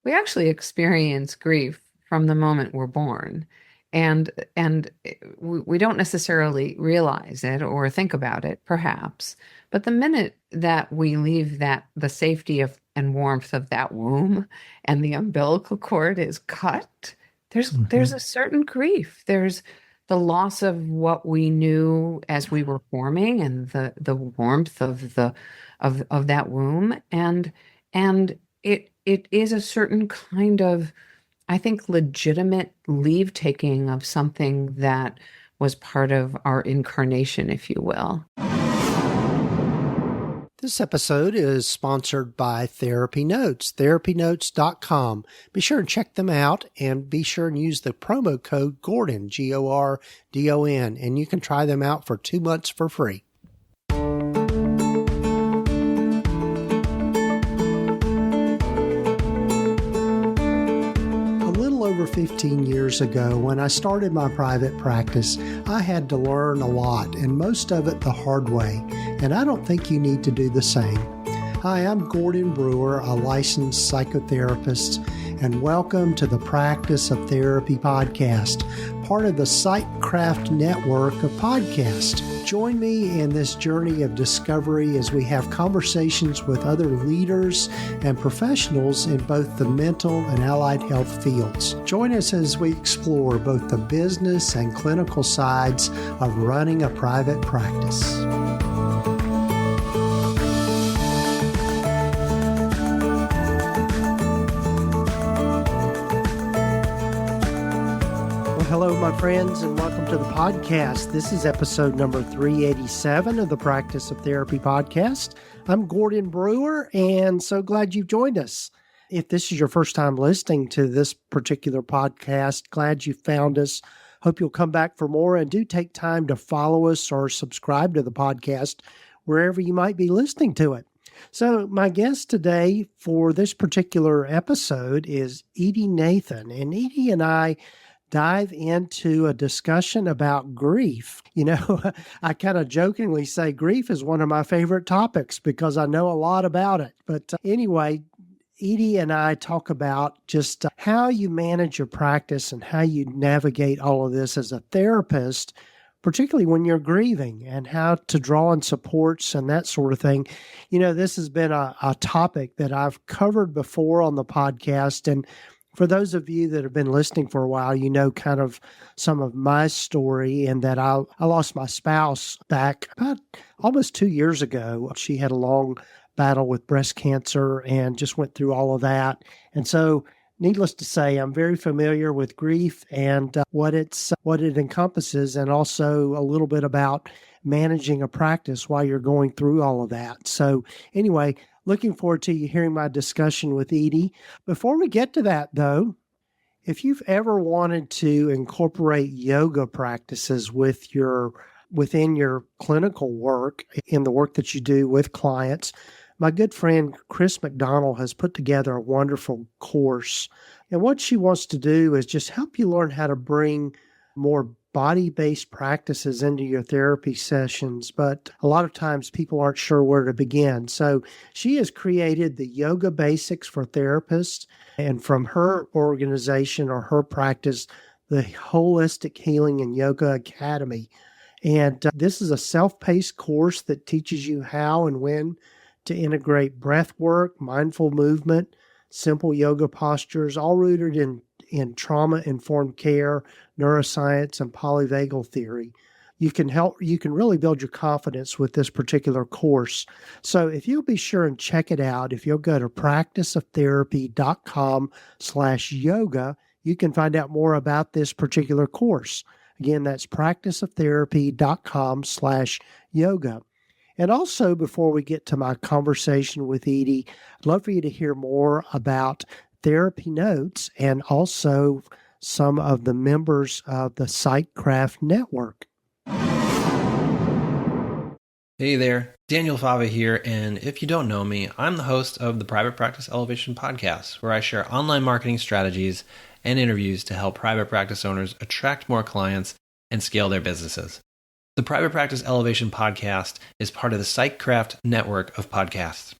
we actually experience grief from the moment we're born. And we don't necessarily realize it or think about it, perhaps. But the minute that we leave the safety of and warmth of that womb and the umbilical cord is cut, there's a certain grief. There's the loss of what we knew as we were forming and the warmth of the of that womb. And it is a certain kind of, I think, legitimate leave taking of something that was part of our incarnation, if you will. This episode is sponsored by TherapyNotes, therapynotes.com. Be sure and check them out, and be sure and use the promo code Gordon, Gordon, and you can try them out for 2 months for free. Over 15 years ago, when I started my private practice, I had to learn a lot, and most of it the hard way, and I don't think you need to do the same. Hi, I'm Gordon Brewer, a licensed psychotherapist, and welcome to the Practice of Therapy podcast, part of the Psychcraft network of podcasts. Join me in this journey of discovery as we have conversations with other leaders and professionals in both the mental and allied health fields. Join us as we explore both the business and clinical sides of running a private practice. Hello, my friends, and welcome to the podcast. This is episode number 387 of the Practice of Therapy podcast. I'm Gordon Brewer, and so glad you've joined us. If this is your first time listening to this particular podcast, glad you found us. Hope you'll come back for more, and do take time to follow us or subscribe to the podcast wherever you might be listening to it. So my guest today for this particular episode is Edy Nathan, and Edy and I dive into a discussion about grief. You know, I kind of jokingly say grief is one of my favorite topics because I know a lot about it. But anyway, Edy and I talk about just how you manage your practice and how you navigate all of this as a therapist, particularly when you're grieving, and how to draw on supports and that sort of thing. You know, this has been a topic that I've covered before on the podcast, and for those of you that have been listening for a while, you know kind of some of my story, and that I lost my spouse back about almost 2 years ago. She had a long battle with breast cancer and just went through all of that. And so, needless to say, I'm very familiar with grief and what it encompasses, and also a little bit about managing a practice while you're going through all of that. So anyway, looking forward to you hearing my discussion with Edy. Before we get to that, though, if you've ever wanted to incorporate yoga practices within your clinical work, in the work that you do with clients, my good friend Chris McDonald has put together a wonderful course. And what she wants to do is just help you learn how to bring more body-based practices into your therapy sessions, but a lot of times people aren't sure where to begin. So she has created the Yoga Basics for Therapists, and from her organization or her practice, the Holistic Healing and Yoga Academy. And this is a self-paced course that teaches you how and when to integrate breath work, mindful movement, simple yoga postures, all rooted in trauma-informed care, neuroscience, and polyvagal theory. You can really build your confidence with this particular course. So if you'll be sure and check it out, if you'll go to practiceoftherapy.com/yoga, you can find out more about this particular course. Again, that's practiceoftherapy.com/yoga. And also, before we get to my conversation with Edy, I'd love for you to hear more about TherapyNotes and also some of the members of the Psychcraft network. Hey there, Daniel Fava here, and if you don't know me, I'm the host of the Private Practice Elevation podcast, where I share online marketing strategies and interviews to help private practice owners attract more clients and scale their businesses. The Private Practice Elevation podcast is part of the Psychcraft network of podcasts.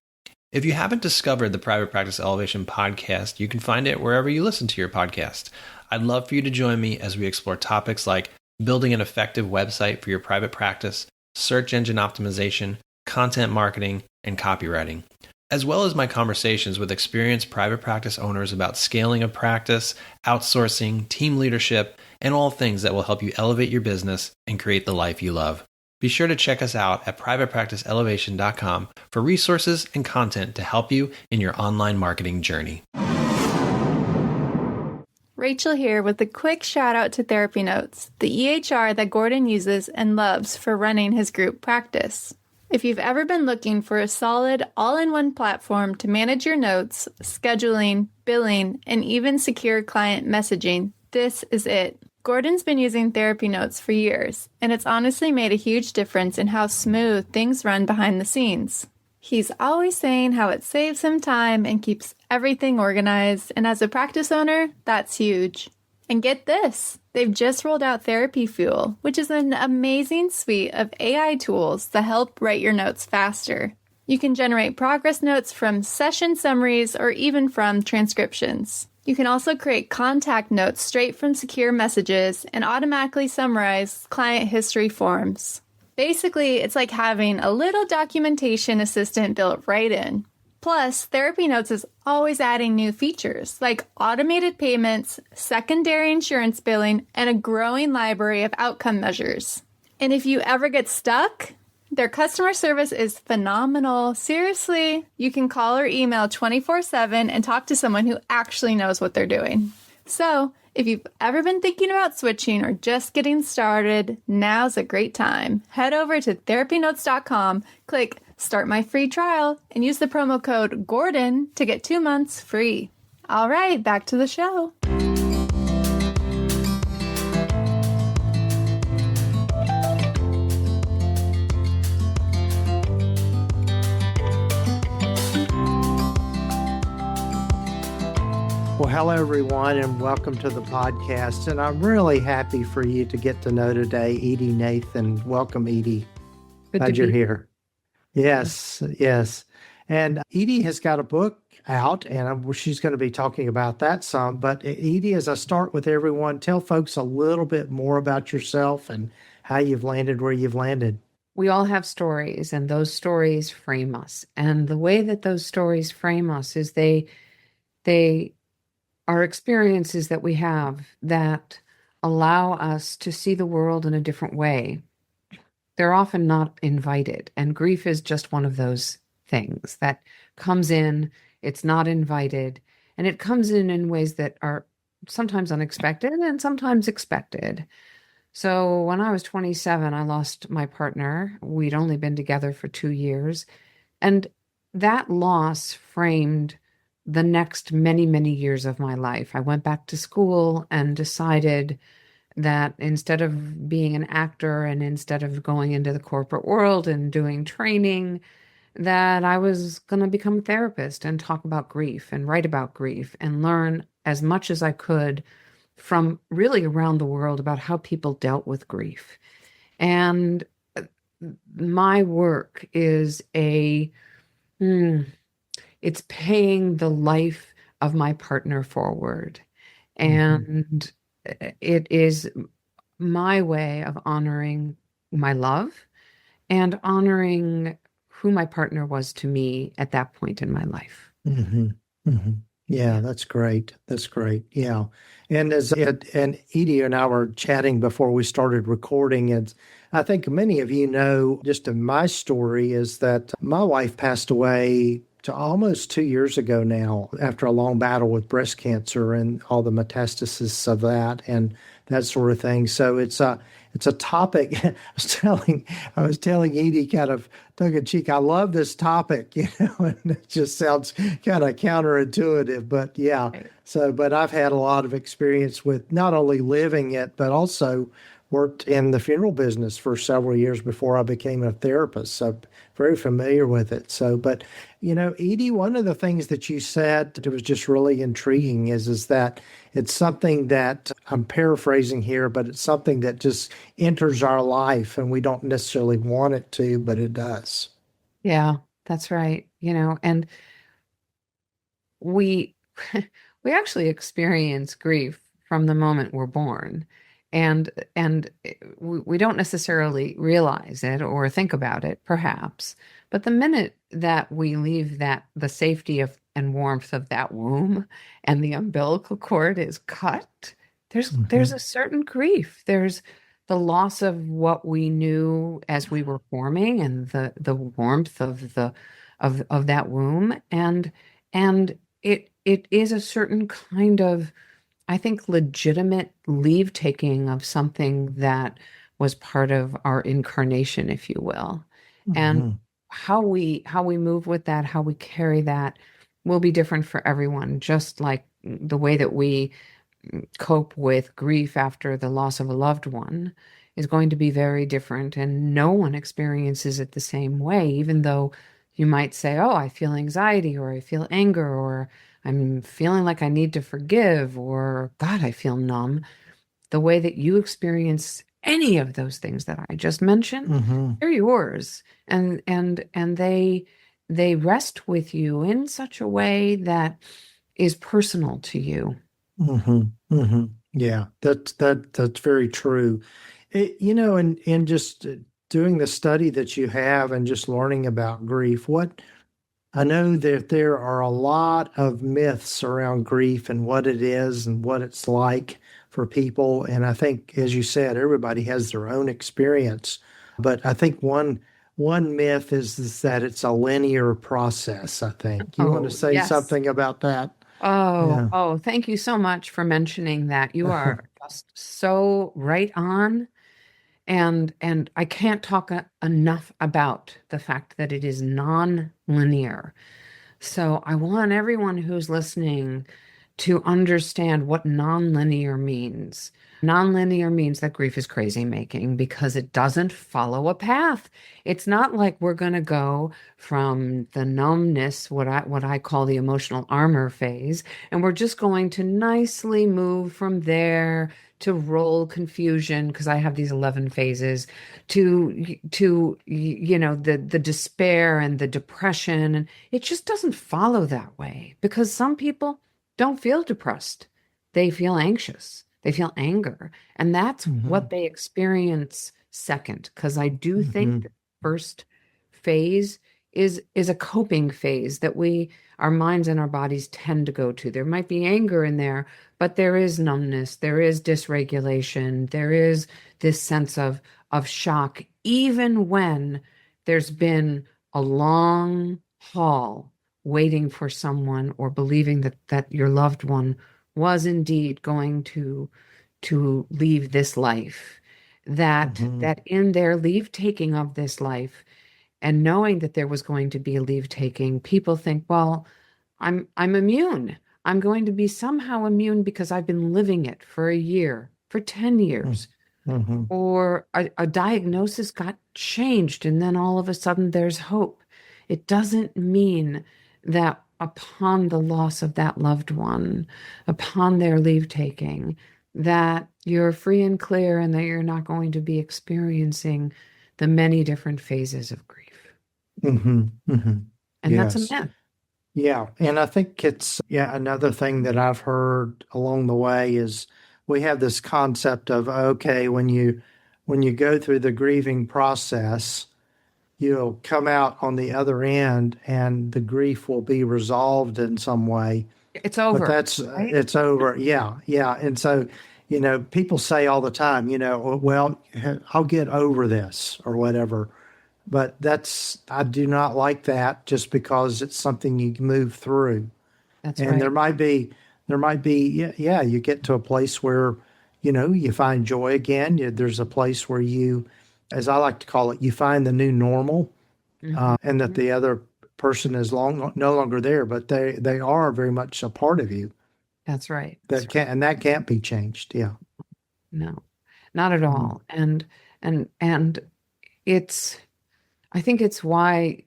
If you haven't discovered the Private Practice Elevation podcast, you can find it wherever you listen to your podcast. I'd love for you to join me as we explore topics like building an effective website for your private practice, search engine optimization, content marketing, and copywriting, as well as my conversations with experienced private practice owners about scaling a practice, outsourcing, team leadership, and all things that will help you elevate your business and create the life you love. Be sure to check us out at privatepracticeelevation.com for resources and content to help you in your online marketing journey. Rachel here with a quick shout out to TherapyNotes, the EHR that Gordon uses and loves for running his group practice. If you've ever been looking for a solid, all-in-one platform to manage your notes, scheduling, billing, and even secure client messaging, this is it. Gordon's been using TherapyNotes for years, and it's honestly made a huge difference in how smooth things run behind the scenes. He's always saying how it saves him time and keeps everything organized, and as a practice owner, that's huge. And get this, they've just rolled out Therapy Fuel, which is an amazing suite of AI tools that help write your notes faster. You can generate progress notes from session summaries or even from transcriptions. You can also create contact notes straight from secure messages and automatically summarize client history forms. Basically, it's like having a little documentation assistant built right in. Plus, TherapyNotes is always adding new features like automated payments, secondary insurance billing, and a growing library of outcome measures. And if you ever get stuck, their customer service is phenomenal. Seriously, you can call or email 24/7 and talk to someone who actually knows what they're doing. So, if you've ever been thinking about switching or just getting started, now's a great time. Head over to therapynotes.com, click Start My Free Trial, and use the promo code GORDON to get 2 months free. All right, back to the show. Well, hello, everyone, and welcome to the podcast. And I'm really happy for you to get to know today Edy Nathan. Welcome, Edy. Glad you're here. Yes, yes. And Edy has got a book out, and she's going to be talking about that some. But Edy, as I start with everyone, tell folks a little bit more about yourself and how you've landed where you've landed. We all have stories, and those stories frame us. And the way that those stories frame us is they are experiences that we have that allow us to see the world in a different way. They're often not invited, and grief is just one of those things that comes in, it's not invited, and it comes in ways that are sometimes unexpected and sometimes expected. So when I was 27, I lost my partner. We'd only been together for 2 years, and that loss framed the next many, many years of my life. I went back to school and decided that instead of being an actor and instead of going into the corporate world and doing training, that I was going to become a therapist and talk about grief and write about grief and learn as much as I could from really around the world about how people dealt with grief. And my work is it's paying the life of my partner forward. And it is my way of honoring my love and honoring who my partner was to me at that point in my life. Yeah, that's great. That's great. Yeah. And and Edy and I were chatting before we started recording, and I think many of you know just in my story is that my wife passed away to almost 2 years ago now after a long battle with breast cancer and all the metastasis of that and that sort of thing. So it's a topic. I was telling Edy kind of tongue in cheek, I love this topic, and it just sounds kind of counterintuitive, but yeah. So, but I've had a lot of experience with not only living it, but also worked in the funeral business for several years before I became a therapist. So very familiar with it. So, but, Edy, one of the things that you said that was just really intriguing is that it's something that I'm paraphrasing here, but it's something that just enters our life and we don't necessarily want it to, but it does. Yeah, that's right. and we we actually experience grief from the moment we're born, and we don't necessarily realize it or think about it perhaps, but the minute that we leave that the safety of and warmth of that womb and the umbilical cord is cut, there's a certain grief. There's the loss of what we knew as we were forming, and the warmth of the of that womb, and it is a certain kind of, I think, legitimate leave taking of something that was part of our incarnation, if you will. And Mhm. how we move with that, how we carry that will be different for everyone, just like the way that we cope with grief after the loss of a loved one is going to be very different, and no one experiences it the same way, even though you might say, oh, I feel anxiety, or I feel anger, or I'm feeling like I need to forgive, or God, I feel numb. The way that you experience any of those things that I just mentioned, Mhm. they're yours, and they rest with you in such a way that is personal to you. Mhm. Mhm. Yeah, that's very true. And just doing the study that you have and just learning about grief, what I know that there are a lot of myths around grief and what it is and what it's like for people. And I think, as you said, everybody has their own experience. But I think one myth is that it's a linear process, I think. You want to Oh, say yes. something about that? Oh, Yeah. oh, thank you so much for mentioning that. You are just so right on. And I can't talk enough about the fact that it is non-linear. So I want everyone who's listening to understand what nonlinear means. Nonlinear means that grief is crazy making because it doesn't follow a path. It's not like we're going to go from the numbness, what I call the emotional armor phase, and we're just going to nicely move from there to roll confusion, because I have these 11 phases, to the despair and the depression, and it just doesn't follow that way, because some people don't feel depressed. They feel anxious. They feel anger. And that's Hmm. what they experience second. Because I do think Hmm. the first phase is a coping phase that our minds and our bodies tend to go to. There might be anger in there, but there is numbness, there is dysregulation, there is this sense of shock, even when there's been a long haul waiting for someone, or believing that your loved one was indeed going to leave this life, that Hmm. that in their leave taking of this life, and knowing that there was going to be a leave taking, people think, well, I'm immune. I'm going to be somehow immune because I've been living it for a year, for 10 years, Hmm. or a diagnosis got changed and then all of a sudden there's hope. It doesn't mean that upon the loss of that loved one, upon their leave taking, that you're free and clear and that you're not going to be experiencing the many different phases of grief. Hmm. Hmm. And that's a Yes. myth. Yeah, and I think it's another thing that I've heard along the way is we have this concept of, okay, when you go through the grieving process, you'll come out on the other end and the grief will be resolved in some way. It's But over, that's right? it's over. Yeah, yeah. And so, people say all the time, well, I'll get over this or whatever. But I do not like that just because it's something you move through. That's And right. there might be, yeah, yeah, you get to a place where, you find joy again. There's a place where as I like to call it, you find the new normal, Mhm. and that the other person is no longer there, but they are very much a part of you That's right. That's that right. can't be changed. Yeah. No, not at Mm. all. And it's, I think it's why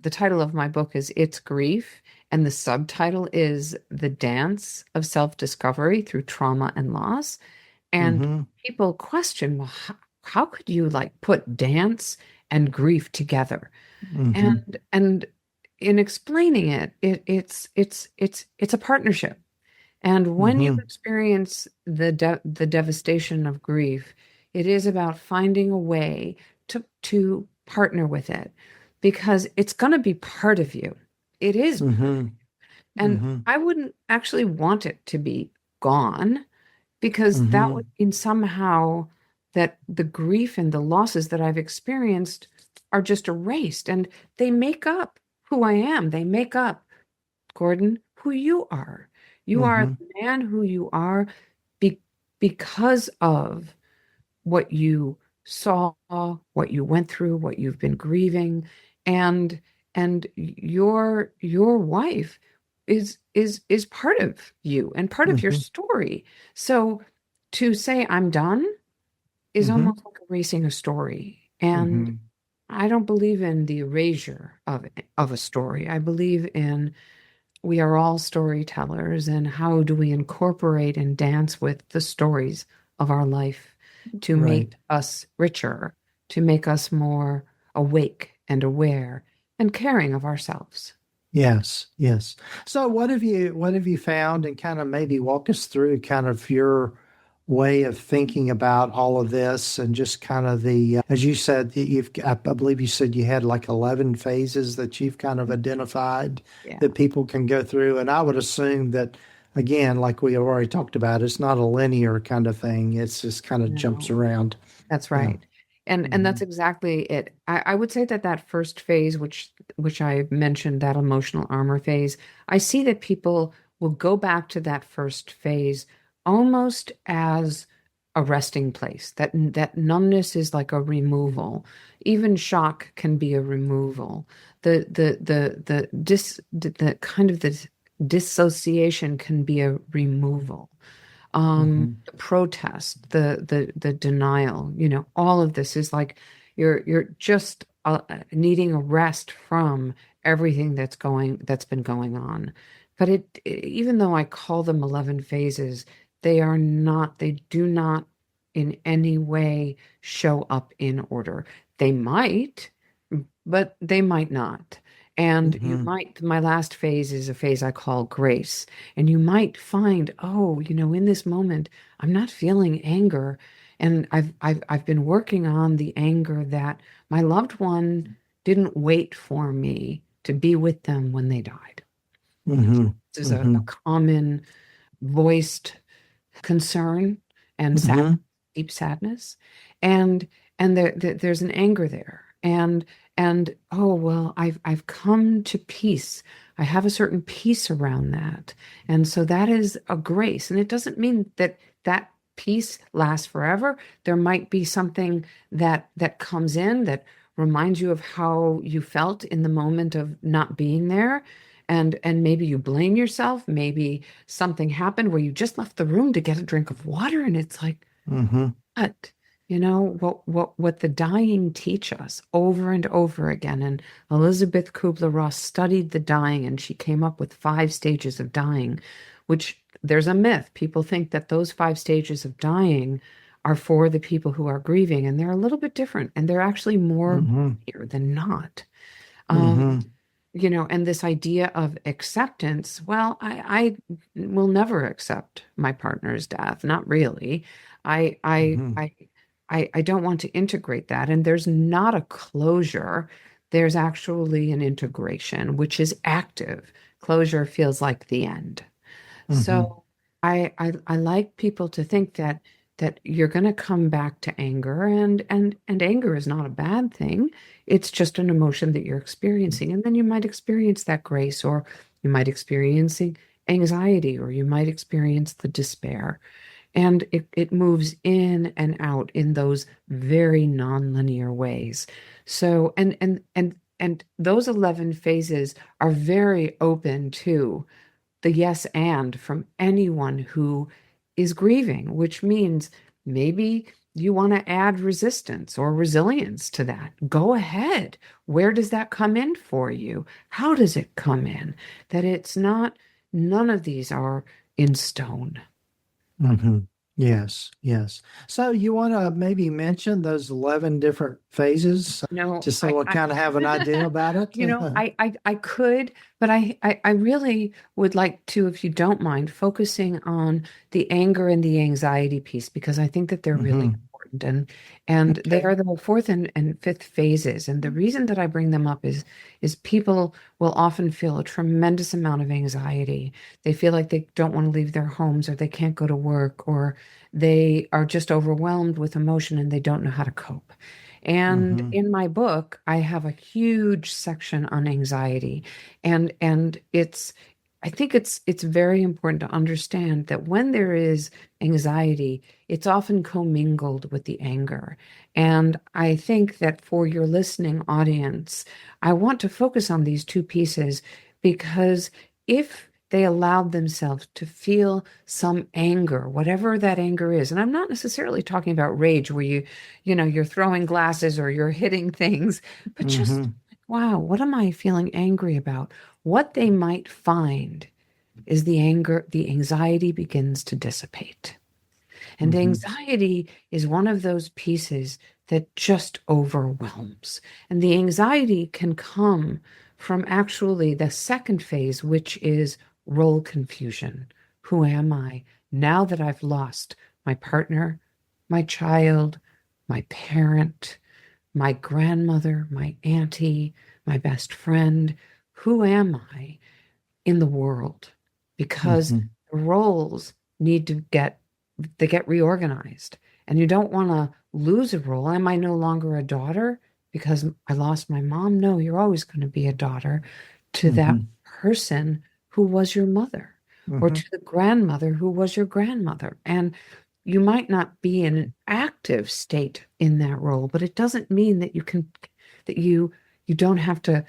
the title of my book is It's Grief, and the subtitle is The Dance of Self-Discovery Through Trauma and Loss. And Hmm. people question, well, how could you like put dance and grief together? Hmm. And in explaining it's a partnership. And when you Mm-hmm. experience the devastation of grief, it is about finding a way to partner with it, because it's going to be part of you. It is part of Mm-hmm. you. And Mm-hmm. I wouldn't actually want it to be gone, because that Mm-hmm. would mean somehow that the grief and the losses that I've experienced are just erased, and they make up who I am. They make up, Gordon, who you are. You are Mm-hmm. the man who you are be because of what you saw, what you went through, what you've been grieving, and your wife is part of you and part of your Mm-hmm. story. So to say I'm done is Mm-hmm. almost like erasing a story. And Mm-hmm. I don't believe in the erasure of a story. I believe in we are all storytellers, and how do we incorporate and dance with the stories of our life to make Right. us richer, to make us more awake and aware and caring of ourselves? Yes, yes. So what have you found, and kind of maybe walk us through kind of your way of thinking about all of this, and just kind of the as you said, I believe you said you had like 11 phases that you've kind of identified Yeah, that people can go through. And I would assume that, again, like we have already talked about, it's not a linear kind of thing. It's just kind of jumps no. around. That's Yeah. right. And Hmm. that's exactly it. I would say that that first phase, which I mentioned, that emotional armor phase, I see that people will go back to that first phase almost as a resting place. That numbness is like a removal. Even shock can be a removal. The kind of the dissociation can be a removal. Hmm. The protest, the denial, all of this is like you're just needing a rest from everything that's been going on. But even though I call them 11 phases, they do not in any way show up in order. They might, but they might not. And Hmm. my last phase is a phase I call grace. And you might find, oh, in this moment, I'm not feeling anger. And I've been working on the anger that my loved one didn't wait for me to be with them when they died. Hmm. This is a Hmm. common voiced concern and Hmm. deep sadness, and there's an anger there, and oh well, I've come to peace. I have a certain peace around that, and so that is a grace, and it doesn't mean that that peace lasts forever. There might be something that comes in that reminds you of how you felt in the moment of not being there, and maybe you blame yourself. Maybe something happened where you just left the room to get a drink of water, and it's like, Hmm. what? What the dying teach us over and over again. And Elizabeth Kubler-Ross studied the dying, and she came up with 5 stages of dying, which there's a myth. People think that those 5 stages of dying are for the people who are grieving, and they're a little bit different, and they're actually more Hmm. here than not. Um, Hmm. and this idea of acceptance, well, I will never accept my partner's death, not really. I I Hmm. I I don't want to integrate that, and there's not a closure. There's actually an integration, which is active. Closure feels like the end. Hmm. So I like people to think that you're going to come back to anger, and anger is not a bad thing. It's just an emotion that you're experiencing, and then you might experience that grace, or you might experience anxiety, or you might experience the despair, and it moves in and out in those very nonlinear ways. So and those 11 phases are very open to the yes and from anyone who is grieving, which means maybe you want to add resistance or resilience to that. Go ahead. Where does that come in for you? How does it come in? That it's not, none of these are in stone. Hmm. Yes, yes. So you want to maybe mention those 11 different phases, No, just so we'll I kind of have an idea about it? I could, but I really would like to, if you don't mind, focusing on the anger and the anxiety piece because I think that they're really Hmm. important and they Okay. are the fourth and fifth phases. And the reason that I bring them up is people will often feel a tremendous amount of anxiety. They feel like they don't want to leave their homes or they can't go to work or they are just overwhelmed with emotion and they don't know how to cope. And Hmm. in my book, I have a huge section on anxiety. And I think it's very important to understand that when there is anxiety, it's often commingled with the anger. And I think that for your listening audience, I want to focus on these two pieces because if they allowed themselves to feel some anger, whatever that anger is, and I'm not necessarily talking about rage where you're throwing glasses or you're hitting things, but just, Hmm. wow, what am I feeling angry about? What they might find is the anxiety begins to dissipate. And Hmm. anxiety is one of those pieces that just overwhelms. And the anxiety can come from actually the second phase, which is role confusion. Who am I now that I've lost my partner, my child, my parent, my grandmother, my auntie, my best friend? Who am I in the world? Because Hmm. the roles need to get reorganized. And you don't want to lose a role. Am I no longer a daughter because I lost my mom? No, you're always going to be a daughter to that Hmm. person who was your mother or Hmm. to the grandmother who was your grandmother. And you might not be in an active state in that role, but it doesn't mean that you don't have to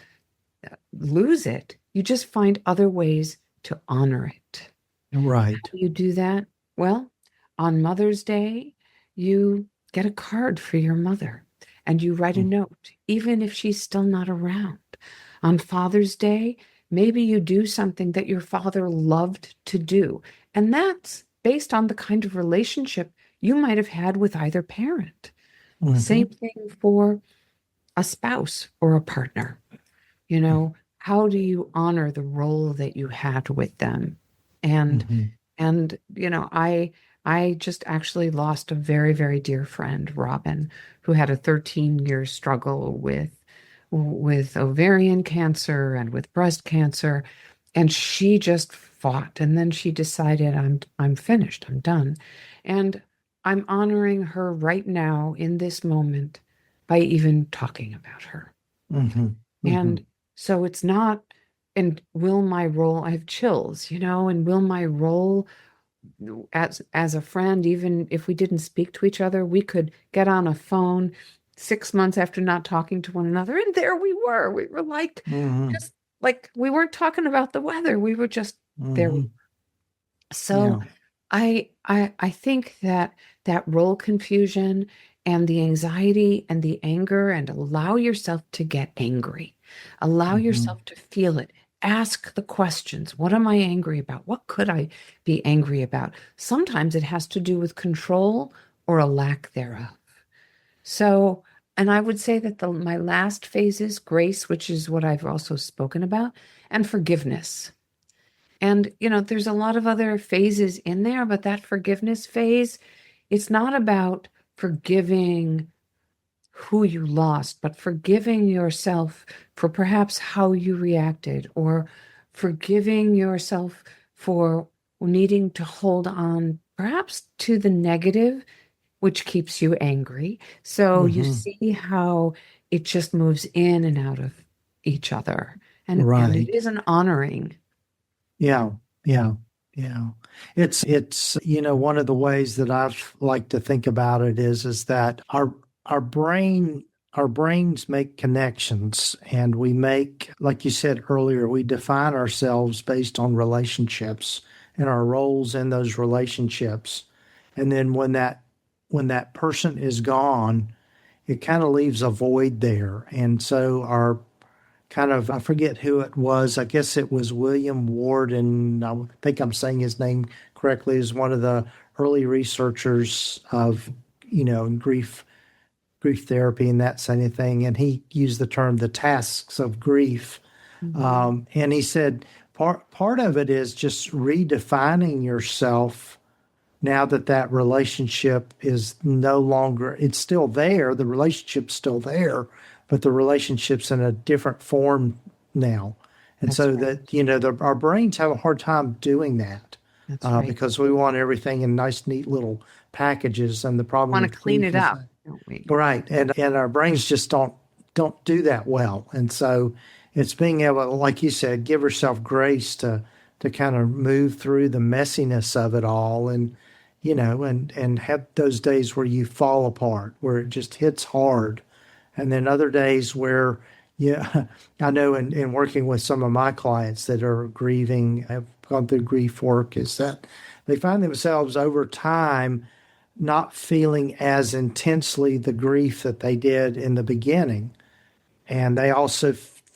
lose it. You just find other ways to honor it. Right. You do that? Well, on Mother's Day, you get a card for your mother and you write a note, even if she's still not around. On Father's Day, maybe you do something that your father loved to do. And that's based on the kind of relationship you might have had with either parent. Hmm. Same thing for a spouse or a partner. How do you honor the role that you had with them? And Hmm. I just actually lost a very, very dear friend, Robin, who had a 13-year struggle with ovarian cancer and with breast cancer. And she just fought. And then she decided, I'm finished, I'm done. And I'm honoring her right now in this moment by even talking about her. Hmm. Hmm. And so it's not, and will my role, I have chills, and will my role as a friend, even if we didn't speak to each other, we could get on a phone 6 months after not talking to one another, and there we were. We were like, Hmm. just like we weren't talking about the weather. We were just there. Hmm. So Yeah. I think that role confusion and the anxiety and the anger and allow yourself to get angry. Allow Hmm. yourself to feel it. Ask the questions. What am I angry about? What could I be angry about? Sometimes it has to do with control or a lack thereof. So, and I would say that my last phase is grace, which is what I've also spoken about, and forgiveness. And, there's a lot of other phases in there, but that forgiveness phase, it's not about forgiving who you lost, but forgiving yourself for perhaps how you reacted, or forgiving yourself for needing to hold on perhaps to the negative, which keeps you angry. So you Hmm. see how it just moves in and out of each other. And it Right. is an honoring. Yeah. Yeah. Yeah. It's one of the ways that I've like to think about it is that our brain our brains make connections, and we make, like you said earlier, we define ourselves based on relationships and our roles in those relationships. And then when that person is gone, it kind of leaves a void there. And so our I forget who it was. I guess it was William Ward, and I think I'm saying his name correctly, is one of the early researchers of, grief therapy and that kind of thing. And he used the term the tasks of grief. Mhm. And he said part of it is just redefining yourself now that that relationship is no longer, it's still there, the relationship's still there, but the relationship's in a different form now. And That's so right. that, our brains have a hard time doing that That's right. because we want everything in nice, neat little packages. And the problem Want to with clean grief it is up, that, don't we? right. And our brains just don't do that well. And so it's being able to, like you said, give yourself grace to kind of move through the messiness of it all and have those days where you fall apart, where it just hits hard. And then other days where, yeah, I know in working with some of my clients that are grieving, have gone through grief work, is that they find themselves over time not feeling as intensely the grief that they did in the beginning. And they also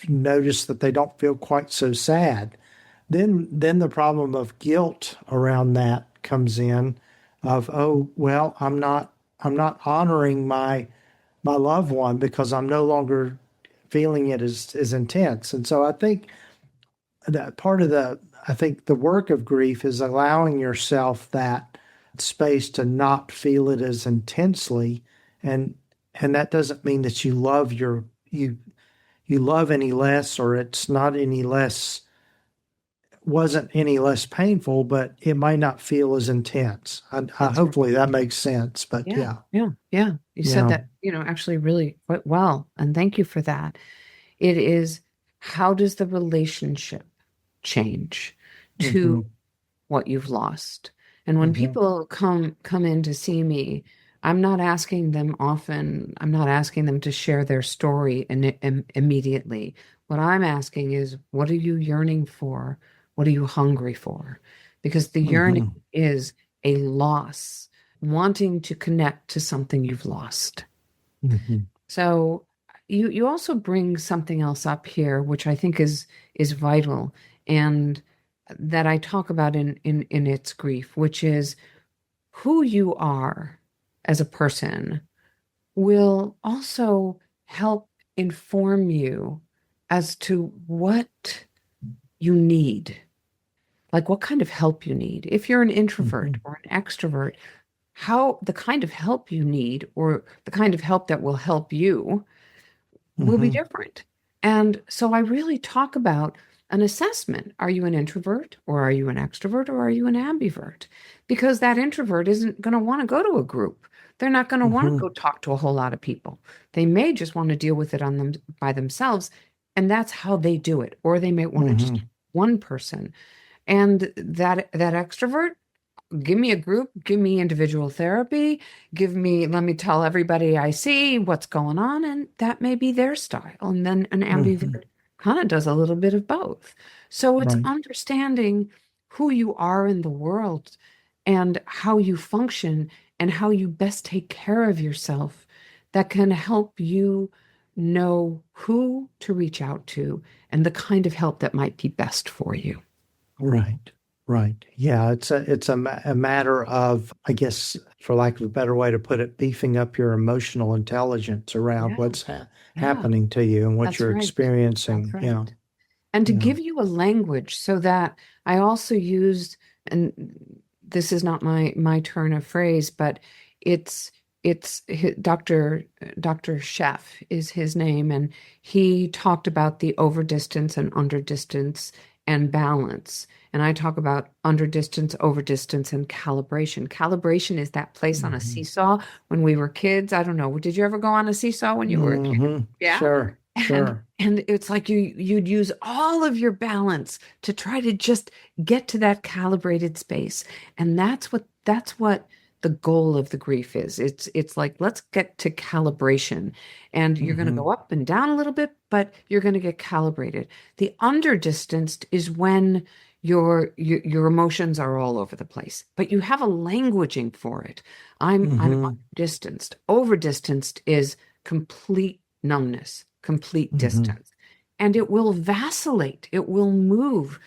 notice that they don't feel quite so sad. Then the problem of guilt around that comes in of, oh, well, I'm not honoring my loved one because I'm no longer feeling it as intense. And so I think that I think the work of grief is allowing yourself that space to not feel it as intensely. And and that doesn't mean that you love any less, or it's not any less, wasn't any less painful, but it might not feel as intense. That's right. Hopefully that makes sense. But Yeah, yeah, yeah, yeah. You said yeah. that, actually really quite well, and thank you for that. It is, how does the relationship change Hmm. to what you've lost? And when Hmm. people come in to see me, I'm not asking them to share their story immediately. What I'm asking is, what are you yearning for? What are you hungry for? Because the yearning Hmm. is a loss, wanting to connect to something you've lost. Hmm. So you also bring something else up here, which I think is vital, and that I talk about in its grief, which is who you are as a person will also help inform you as to what you need, like what kind of help you need. If you're an introvert Hmm. or an extrovert, how the kind of help you need or the kind of help that will help you will be Hmm. different. And so I really talk about an assessment. Are you an introvert or are you an extrovert or are you an ambivert? Because that introvert isn't going to want to go to a group. They're not going to want to Hmm. go talk to a whole lot of people. They may just want to deal with it on them by themselves, and that's how they do it. Or they may want to just Hmm. one person. And that extrovert, give me a group, give me individual therapy, let me tell everybody I see what's going on, and that may be their style. And then an Hmm. ambivert kind of does a little bit of both. So it's Right. understanding who you are in the world and how you function and how you best take care of yourself that can help you know who to reach out to and the kind of help that might be best for you. Right. Right. Yeah. A matter of, I guess, for lack of a better way to put it, beefing up your emotional intelligence around Yeah, what's yeah, happening to you and what that's you're right. That's experiencing. Yeah. right. And to Yeah. give you a language so that I also used, and this is not my turn of phrase, but it's Dr. Chef is his name, and he talked about the over distance and under distance and balance. And I talk about under distance, over distance, and calibration. Calibration is that place on a Hmm. seesaw when we were kids. I don't know. Did you ever go on a seesaw when you were a kid? Hmm. Yeah. Sure. And Sure. and it's like you'd use all of your balance to try to just get to that calibrated space. And that's what the goal of the grief is. It's like, let's get to calibration. And you're going to Hmm. go up and down a little bit, but you're going to get calibrated. The underdistanced is when your emotions are all over the place, but you have a languaging for it. I'm Hmm. distanced. Over distanced is complete numbness, complete Hmm. distance. and it will vacillate. It will move.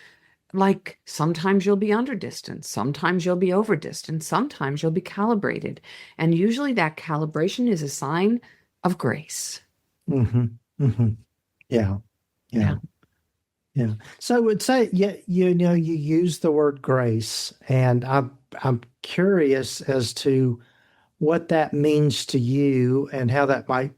Like sometimes you'll be under distance, sometimes you'll be over distance, sometimes you'll be calibrated. And usually that calibration is a sign of grace. Mm-hmm. Mm-hmm. Yeah. Yeah. Yeah. So I would say, yeah, you use the word grace, and I'm curious as to what that means to you and how that might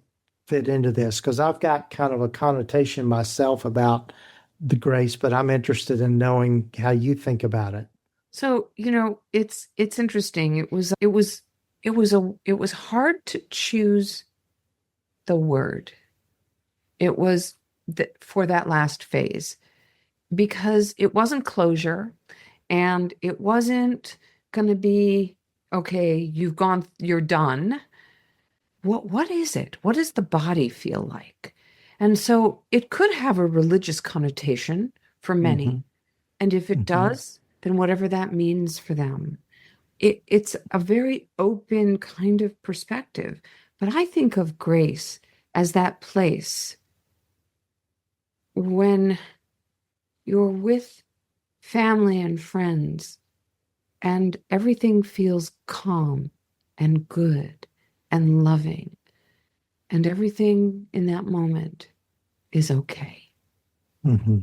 fit into this, because I've got kind of a connotation myself about the grace, but I'm interested in knowing how you think about it. So, it's interesting. It was hard to choose the word. It was for that last phase because it wasn't closure and it wasn't going to be, okay, you're done. What is it? What does the body feel like? And so it could have a religious connotation for Mm-hmm. many. And if it Mm-hmm. does, then whatever that means for them. It's a very open kind of perspective. But I think of grace as that place when you're with family and friends and everything feels calm and good and loving, and everything in that moment is okay. Mm-hmm.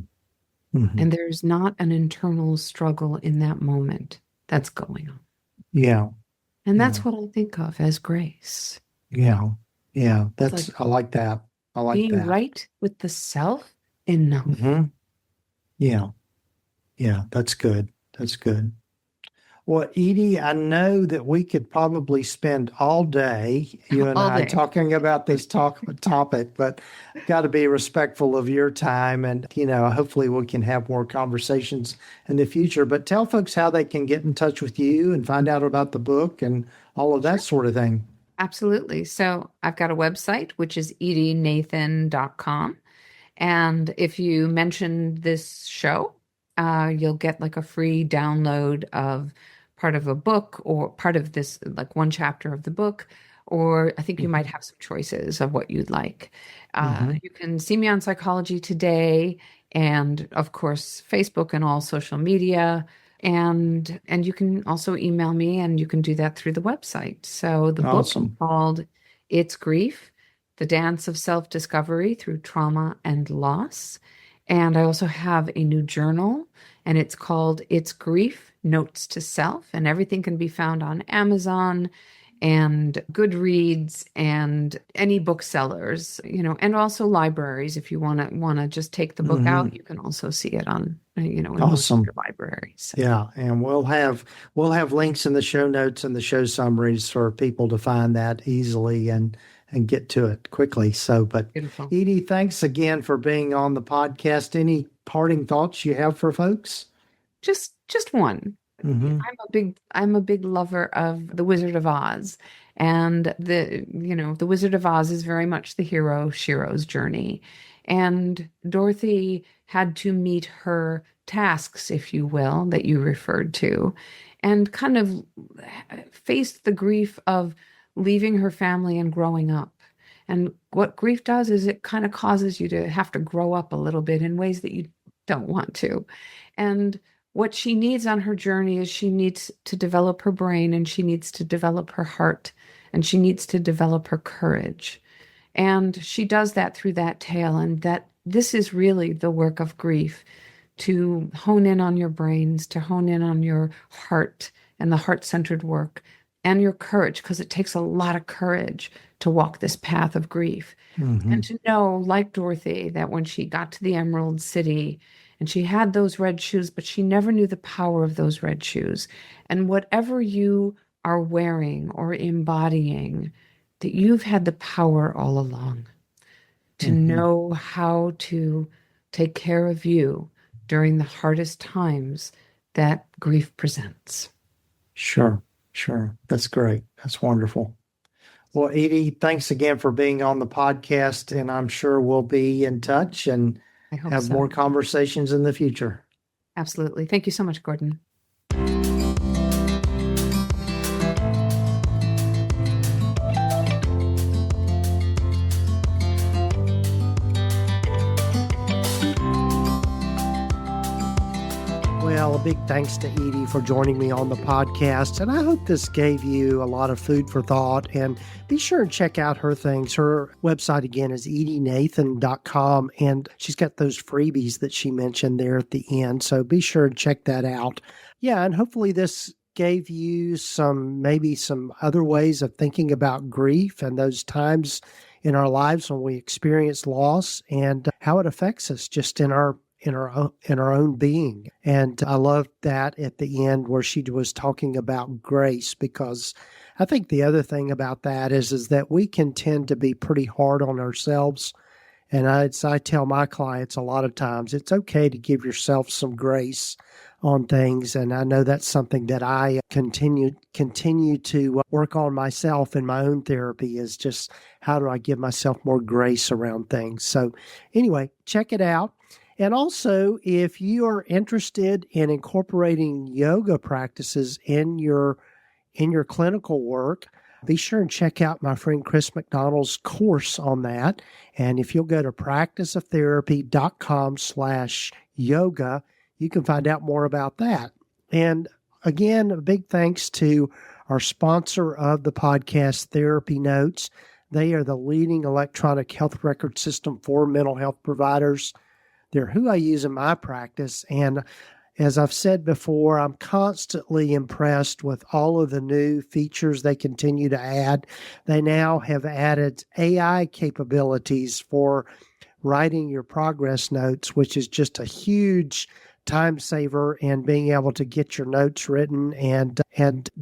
Mm-hmm. And there's not an internal struggle in that moment that's going on. Yeah. And that's Yeah. what I think of as grace. Yeah. Yeah. It's like I like that. I like being that. right with the self enough. Mm-hmm. Yeah. Yeah. That's good. That's good. Well, Edy, I know that we could probably spend all day, you and All I, day. talking about this topic, but got to be respectful of your time. And, hopefully we can have more conversations in the future. But tell folks how they can get in touch with you and find out about the book and all of that sort of thing. Absolutely. So I've got a website, which is edynathan.com. And if you mention this show, you'll get like a free download of part of a book or part of this, like one chapter of the book, or I think you might have some choices of what you'd like. Mm-hmm. You can see me on Psychology Today and, of course, Facebook and all social media. And you can also email me, and you can do that through the website. So the book is Awesome. called It's Grief, The Dance of Self-Discovery Through Trauma and Loss. And I also have a new journal, and it's called It's Grief, Notes to Self. And everything can be found on Amazon and Goodreads and any booksellers, and also libraries. If you want to just take the book out, you can also see it on, in most of Awesome. your libraries. Yeah, and we'll have links in the show notes and the show summaries for people to find that easily and get to it quickly. So, but Beautiful. Edy, thanks again for being on the podcast. Any parting thoughts you have for folks? Just one. Mm-hmm. I'm a big lover of The Wizard of Oz, and The Wizard of Oz is very much the hero Shiro's journey, and Dorothy had to meet her tasks, if you will, that you referred to, and kind of faced the grief of leaving her family and growing up. And what grief does is it kind of causes you to have to grow up a little bit in ways that you don't want to. And what she needs on her journey is she needs to develop her brain, and she needs to develop her heart, and she needs to develop her courage. And she does that through that tale. And that this is really the work of grief, to hone in on your brains, to hone in on your heart and the heart-centered work and your courage, because it takes a lot of courage to walk this path of grief. Mm-hmm. And to know, like Dorothy, that when she got to the Emerald City and she had those red shoes, but she never knew the power of those red shoes. And whatever you are wearing or embodying, that you've had the power all along to know how to take care of you during the hardest times that grief presents. Sure. That's great. That's wonderful. Well, Edy, thanks again for being on the podcast, and I'm sure we'll be in touch and I hope have so. more conversations in the future. Absolutely. Thank you so much, Gordon. big thanks to Edy for joining me on the podcast. And I hope this gave you a lot of food for thought. And be sure and check out her things. Her website, again, is edynathan.com. And she's got those freebies that she mentioned there at the end. So be sure and check that out. Yeah, and hopefully this gave you maybe some other ways of thinking about grief and those times in our lives when we experience loss and how it affects us just in our own being. And I love that at the end where she was talking about grace, because I think the other thing about that is that we can tend to be pretty hard on ourselves. And I tell my clients a lot of times, it's okay to give yourself some grace on things. And I know that's something that I continue to work on myself in my own therapy, is just how do I give myself more grace around things. So anyway, check it out. And also, if you are interested in incorporating yoga practices in your clinical work, be sure and check out my friend Chris McDonald's course on that. And if you'll go to practiceoftherapy.com/yoga, you can find out more about that. And again, a big thanks to our sponsor of the podcast, TherapyNotes. They are the leading electronic health record system for mental health providers. They're who I use in my practice. And as I've said before, I'm constantly impressed with all of the new features they continue to add. They now have added AI capabilities for writing your progress notes, which is just a huge time saver in being able to get your notes written, and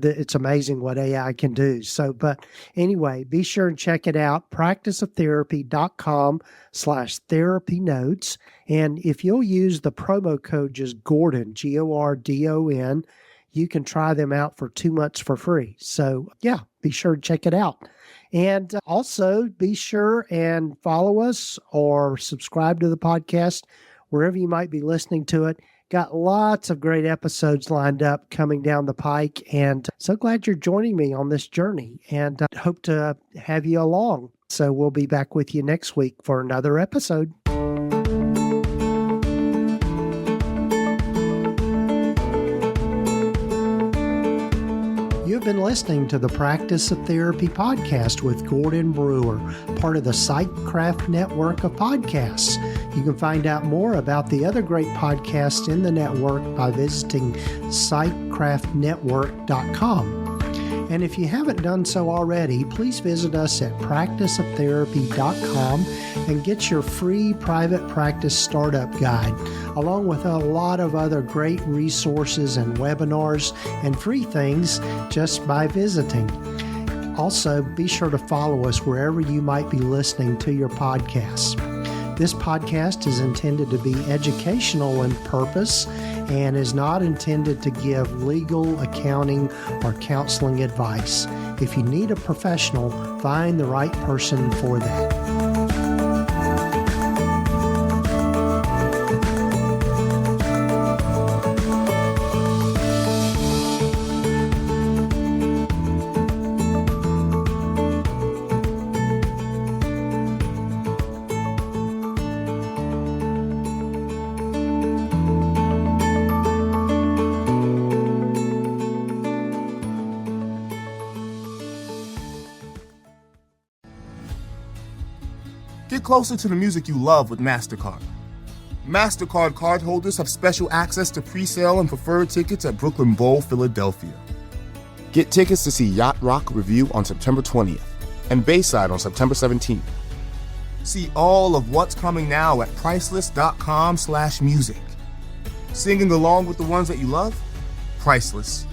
it's amazing what AI can do. So, but anyway, be sure and check it out, practiceoftherapy.com/therapynotes. And if you'll use the promo code just Gordon, Gordon, you can try them out for 2 months for free. So yeah, be sure to check it out. And also be sure and follow us or subscribe to the podcast wherever you might be listening to it. Got lots of great episodes lined up coming down the pike, and so glad you're joining me on this journey, and hope to have you along. So we'll be back with you next week for another episode. You've been listening to the Practice of Therapy podcast with Gordon Brewer, part of the Psychcraft network of podcasts. You can find out more about the other great podcasts in the network by visiting psychcraftnetwork.com. And if you haven't done so already, please visit us at practiceoftherapy.com and get your free private practice startup guide, along with a lot of other great resources and webinars and free things just by visiting. Also, be sure to follow us wherever you might be listening to your podcasts. This podcast is intended to be educational in purpose and is not intended to give legal, accounting, or counseling advice. If you need a professional, find the right person for that. Get closer to the music you love with MasterCard. MasterCard cardholders have special access to pre-sale and preferred tickets at Brooklyn Bowl, Philadelphia. Get tickets to see Yacht Rock Review on September 20th and Bayside on September 17th. See all of what's coming now at Priceless.com/music. Singing along with the ones that you love? Priceless.